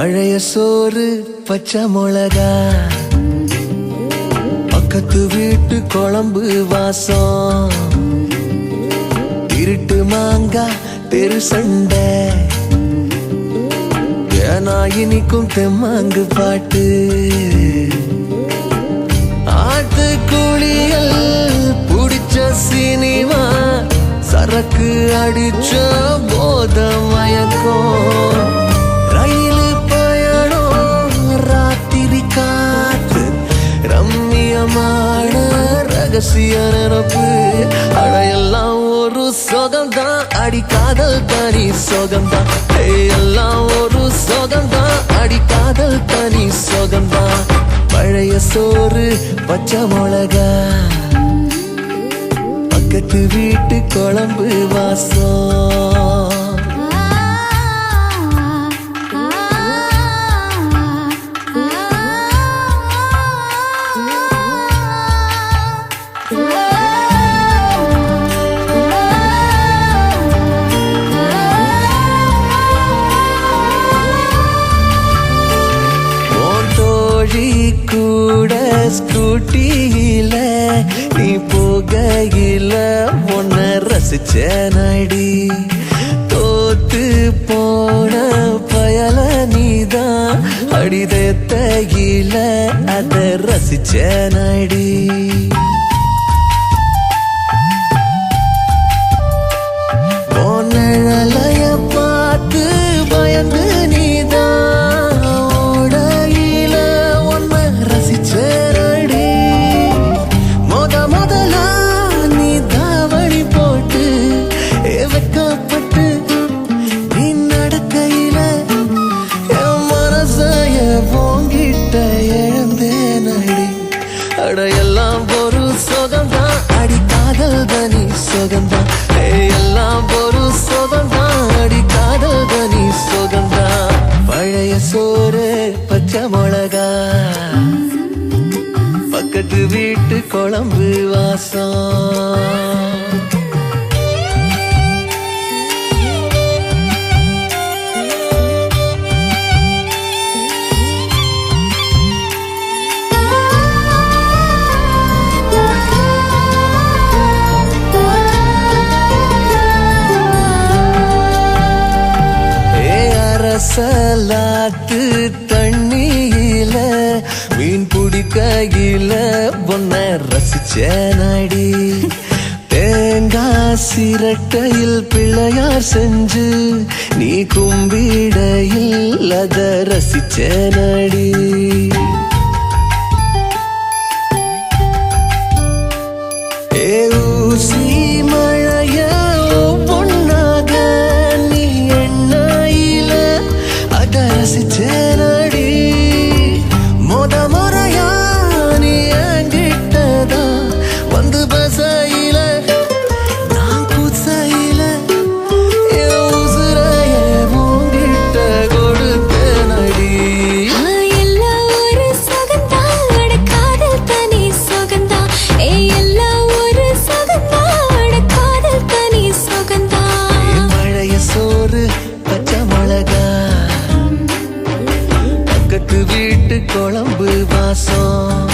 பழைய சோறு பச்சை மிளகா, பக்கத்து வீட்டு குழம்பு வாசம், இருட்டு மாங்கா தெரு சண்டை, ஏனா இனிக்கும் தெம்மாங்கு பாட்டு, ஆட்டு குளியல் புடிச்ச சினிமா, சரக்கு அடிச்ச போத மயக்கம், ரயிலு பயணம் ராத்திரி காத்து, ரம்மியமான ரகசிய நினப்பு, அடையெல்லாம் ஒரு சொகம்தான், அடிக்காதல் தனி சொகம்தான், எல்லாம் ஒரு சொகம்தான், அடிக்காதல் தனி சொகம்தான். பழைய சோறு பச்சை மிளகா, பக்கத்து வீட்டு குழம்பு வாசம். கூட ஸ்கூட்டியில நீ போகையில உன்ன ரசிச்ச நடி, தோத்து போன பயல நீதான் அடிதத்தையில அத ரசிச்ச நடி. பொன்னழைய பார்த்து பயந்து நீதான் ஓடையில உன்னை ரசிச்ச நடி, முதலா நீ தாவணி போட்டு வெக்கப்பட்டு நீ நடக்கையில என் மனசைய போங்கிட்ட எழுந்தே நடி, அடையெல்லாம் ஒரு சொகம்தான், அடிக்காதல் தனி சொகம்தான், எல்லாம் ஒரு சொகம்தான், அடிக்காதல் தனி சொகம்தான். பழைய சோறு பச்சை மிளகா, பக்கத்து வீட்டு குழம்பு வாசம். சலாத்து தண்ணியில மீன் பிடிக்கையில பொன்ன ரசிச்ச நடி, தேங்காய் சிரட்டையில் பிள்ளையார் செஞ்சு நீ கும்பிடையில் அத ரசிச்ச நடி. ஊசி மழைய பொன்னாக நீ எண்ணெயில அத ரசிச்ச நடி, முறையா நீ என்கிட்டதா வந்து பசையில நான் குசையில உசுரைய உங்கிட்ட கொடுத்த நடி. பழைய சோறு பச்சை மிளகா, பக்கத்து வீட்டு குழம்பு வாசம்.